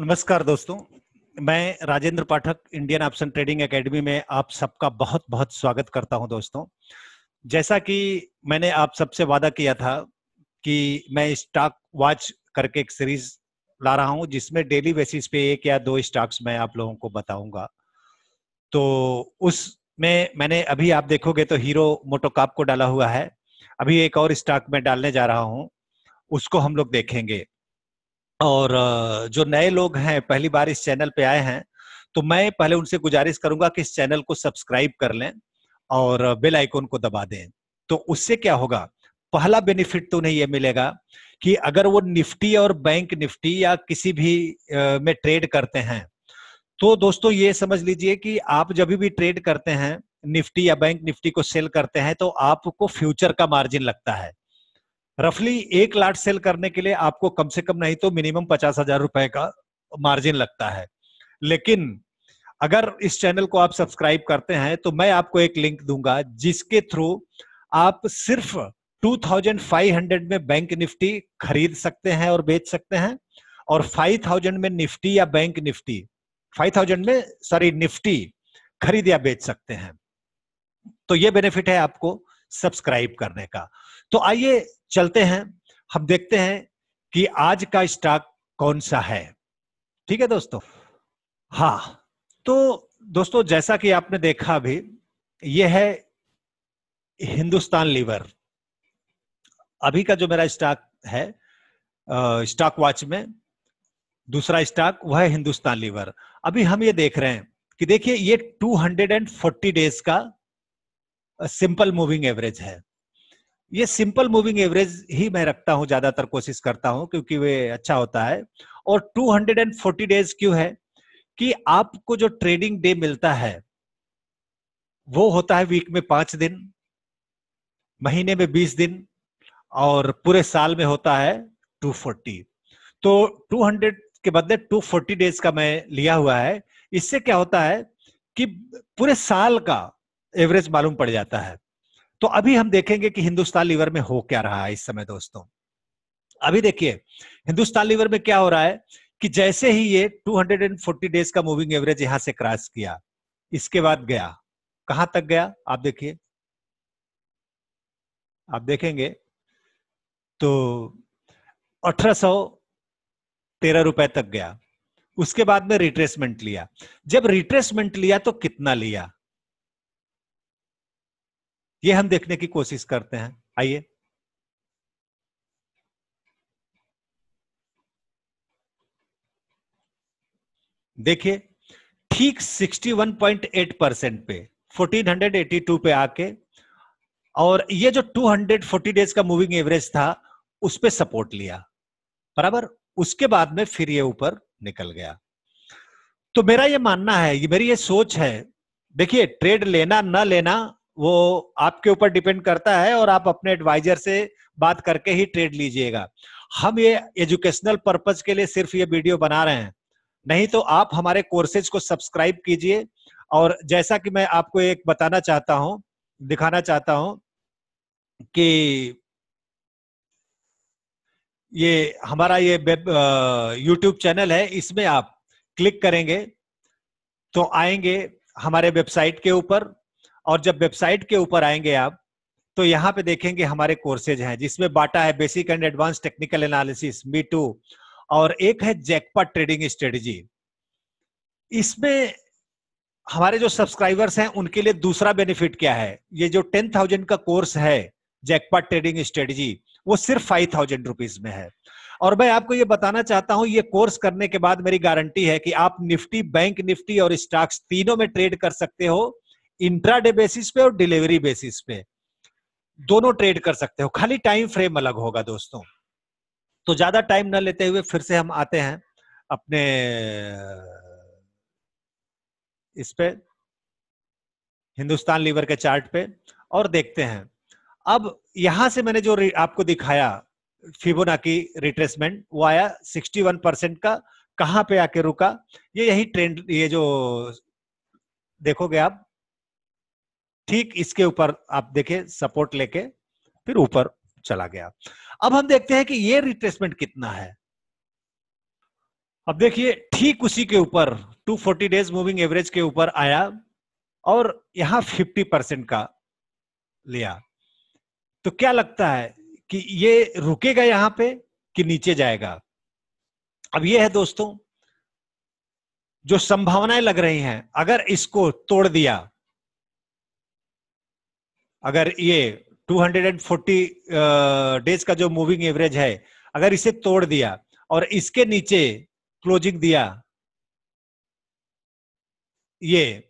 नमस्कार दोस्तों, मैं राजेंद्र पाठक इंडियन ऑप्शन ट्रेडिंग एकेडमी में आप सबका बहुत बहुत स्वागत करता हूं। दोस्तों, जैसा कि मैंने आप सबसे वादा किया था कि मैं स्टॉक वॉच करके एक सीरीज ला रहा हूं जिसमें डेली बेसिस पे एक या दो स्टॉक्स मैं आप लोगों को बताऊंगा। तो उसमें मैंने अभी आप देखोगे तो हीरो मोटोकॉर्प को डाला हुआ है। अभी एक और स्टॉक में डालने जा रहा हूं, उसको हम लोग देखेंगे। और जो नए लोग हैं, पहली बार इस चैनल पे आए हैं, तो मैं पहले उनसे गुजारिश करूंगा कि इस चैनल को सब्सक्राइब कर लें और बेल आइकन को दबा दें। तो उससे क्या होगा, पहला बेनिफिट तो उन्हें यह मिलेगा कि अगर वो निफ्टी और बैंक निफ्टी या किसी भी में ट्रेड करते हैं, तो दोस्तों ये समझ लीजिए कि आप जब भी ट्रेड करते हैं, निफ्टी या बैंक निफ्टी को सेल करते हैं, तो आपको फ्यूचर का मार्जिन लगता है। रफली 1 लाख सेल करने के लिए आपको कम से कम नहीं तो मिनिमम 50,000 रुपए का मार्जिन लगता है। लेकिन अगर इस चैनल को आप सब्सक्राइब करते हैं तो मैं आपको एक लिंक दूंगा जिसके थ्रू आप सिर्फ 2500 में बैंक निफ्टी खरीद सकते हैं और बेच सकते हैं, और 5000 में निफ्टी या बैंक निफ्टी 5000 में सॉरी निफ्टी खरीद या बेच सकते हैं। तो ये बेनिफिट है आपको सब्सक्राइब करने का। तो आइए चलते हैं, हम देखते हैं कि आज का स्टॉक कौन सा है। ठीक है दोस्तों। हाँ, तो दोस्तों जैसा कि आपने देखा अभी, यह है हिंदुस्तान लीवर। अभी का जो मेरा स्टॉक है स्टॉक वॉच में, दूसरा स्टॉक वह है हिंदुस्तान लीवर। अभी हम ये देख रहे हैं कि देखिए ये 240 डेज का सिंपल मूविंग एवरेज है। ये सिंपल मूविंग एवरेज ही मैं रखता हूं, ज्यादातर कोशिश करता हूं क्योंकि वे अच्छा होता है। और 240 डेज क्यों है कि आपको जो ट्रेडिंग डे मिलता है वो होता है वीक में 5 दिन, महीने में 20 दिन, और पूरे साल में होता है 240। तो 200 के बदले 240 डेज का मैं लिया हुआ है। इससे क्या होता है कि पूरे साल का एवरेज मालूम पड़ जाता है। तो अभी हम देखेंगे कि हिंदुस्तान लीवर में हो क्या रहा है इस समय। दोस्तों अभी देखिए हिंदुस्तान लीवर में क्या हो रहा है कि जैसे ही ये 240 डेज का मूविंग एवरेज यहां से क्रॉस किया, इसके बाद गया कहां तक गया, आप देखिए, आप देखेंगे तो 1813 रुपए तक गया। उसके बाद में रिट्रेसमेंट लिया। जब रिट्रेसमेंट लिया तो कितना लिया, ये हम देखने की कोशिश करते हैं। आइए, देखिए ठीक 61.8% पे 1482 पे आके, और ये जो 240 डेज का मूविंग एवरेज था उस पे सपोर्ट लिया बराबर। उसके बाद में फिर ये ऊपर निकल गया। तो मेरा ये मानना है, ये मेरी ये सोच है, देखिए ट्रेड लेना ना लेना वो आपके ऊपर डिपेंड करता है, और आप अपने एडवाइजर से बात करके ही ट्रेड लीजिएगा। हम ये एजुकेशनल पर्पज के लिए सिर्फ ये वीडियो बना रहे हैं, नहीं तो आप हमारे कोर्सेज को सब्सक्राइब कीजिए। और जैसा कि मैं आपको एक बताना चाहता हूं, दिखाना चाहता हूं कि ये हमारा ये वेब यूट्यूब चैनल है, इसमें आप क्लिक करेंगे तो आएंगे हमारे वेबसाइट के ऊपर। और जब वेबसाइट के ऊपर आएंगे आप, तो यहां पे देखेंगे हमारे कोर्सेज हैं जिसमें बाटा है basic and advanced technical analysis मी टू, और एक है जैकपॉट ट्रेडिंग स्ट्रेटजी। इसमें हमारे जो सब्सक्राइबर्स हैं उनके लिए दूसरा बेनिफिट क्या है, ये जो 10,000 का कोर्स है जैकपॉट ट्रेडिंग स्ट्रेटजी, वो सिर्फ 5,000 रुपीज में है। और मैं आपको ये बताना चाहता हूं, ये कोर्स करने के बाद मेरी गारंटी है कि आप निफ्टी, बैंक निफ्टी और स्टॉक्स तीनों में ट्रेड कर सकते हो। इंट्राडे बेसिस पे और डिलीवरी बेसिस पे दोनों ट्रेड कर सकते हो, खाली टाइम फ्रेम अलग होगा दोस्तों। तो ज्यादा टाइम ना लेते हुए फिर से हम आते हैं अपने इस पे हिंदुस्तान लीवर के चार्ट पे, और देखते हैं। अब यहां से मैंने जो आपको दिखाया फिबोनाची रिट्रेसमेंट, वो आया 61% का, कहां पे आके रुका, ये यही ट्रेंड, ये जो देखोगे आप ठीक इसके ऊपर आप देखें सपोर्ट लेके फिर ऊपर चला गया। अब हम देखते हैं कि ये रिट्रेसमेंट कितना है। अब देखिए ठीक उसी के ऊपर 240 डेज मूविंग एवरेज के ऊपर आया और यहां 50% का लिया। तो क्या लगता है कि ये रुकेगा यहां पे कि नीचे जाएगा? अब ये है दोस्तों, जो संभावनाएं लग रही हैं, अगर इसको तोड़ दिया, अगर ये 240 डेज का जो मूविंग एवरेज है, अगर इसे तोड़ दिया और इसके नीचे क्लोजिंग दिया, ये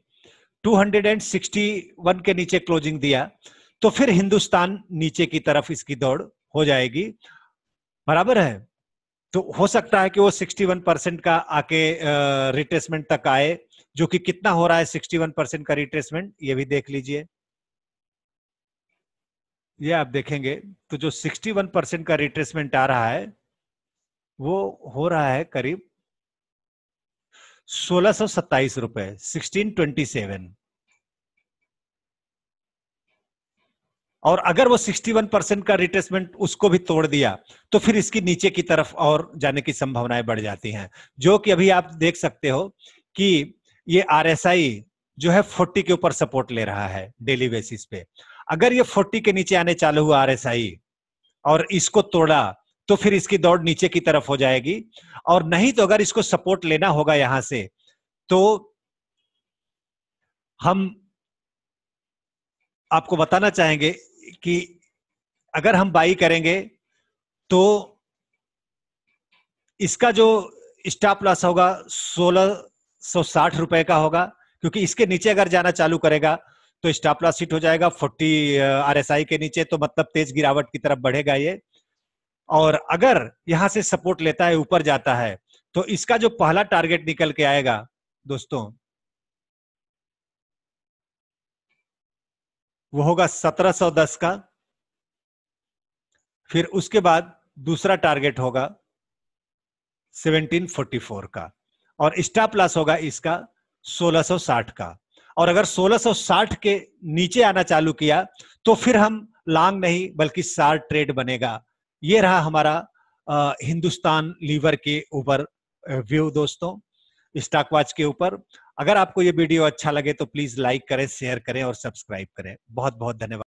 261 के नीचे क्लोजिंग दिया, तो फिर हिंदुस्तान नीचे की तरफ इसकी दौड़ हो जाएगी। बराबर है? तो हो सकता है कि वो 61% का आके रिट्रेसमेंट तक आए, जो कि कितना हो रहा है 61% का रिट्रेसमेंट, ये भी देख लीजिए। ये आप देखेंगे तो जो 61% का रिट्रेसमेंट आ रहा है वो हो रहा है करीब 1627 रुपए, 1627। और अगर वो 61% का रिट्रेसमेंट उसको भी तोड़ दिया तो फिर इसकी नीचे की तरफ और जाने की संभावनाएं बढ़ जाती हैं, जो कि अभी आप देख सकते हो कि ये आरएसआई जो है 40 के ऊपर सपोर्ट ले रहा है डेली बेसिस पे। अगर ये 40 के नीचे आने चालू हुआ आरएसआई और इसको तोड़ा तो फिर इसकी दौड़ नीचे की तरफ हो जाएगी, और नहीं तो अगर इसको सपोर्ट लेना होगा यहां से, तो हम आपको बताना चाहेंगे कि अगर हम बाई करेंगे तो इसका जो स्टॉप लॉस होगा 1660 रुपए का होगा, क्योंकि इसके नीचे अगर जाना चालू करेगा तो स्टॉप लॉस हिट हो जाएगा 40 आरएसआई के नीचे, तो मतलब तेज गिरावट की तरफ बढ़ेगा ये। और अगर यहां से सपोर्ट लेता है, ऊपर जाता है, तो इसका जो पहला टारगेट निकल के आएगा दोस्तों, वो होगा 1710 का। फिर उसके बाद दूसरा टारगेट होगा 1744 का, और स्टॉप लॉस होगा इसका 1660 का। और अगर 1660 के नीचे आना चालू किया तो फिर हम लॉन्ग नहीं बल्कि शॉर्ट ट्रेड बनेगा। ये रहा हमारा हिंदुस्तान लीवर के ऊपर व्यू दोस्तों, स्टॉक वॉच के ऊपर। अगर आपको ये वीडियो अच्छा लगे तो प्लीज लाइक करें, शेयर करें और सब्सक्राइब करें। बहुत बहुत धन्यवाद।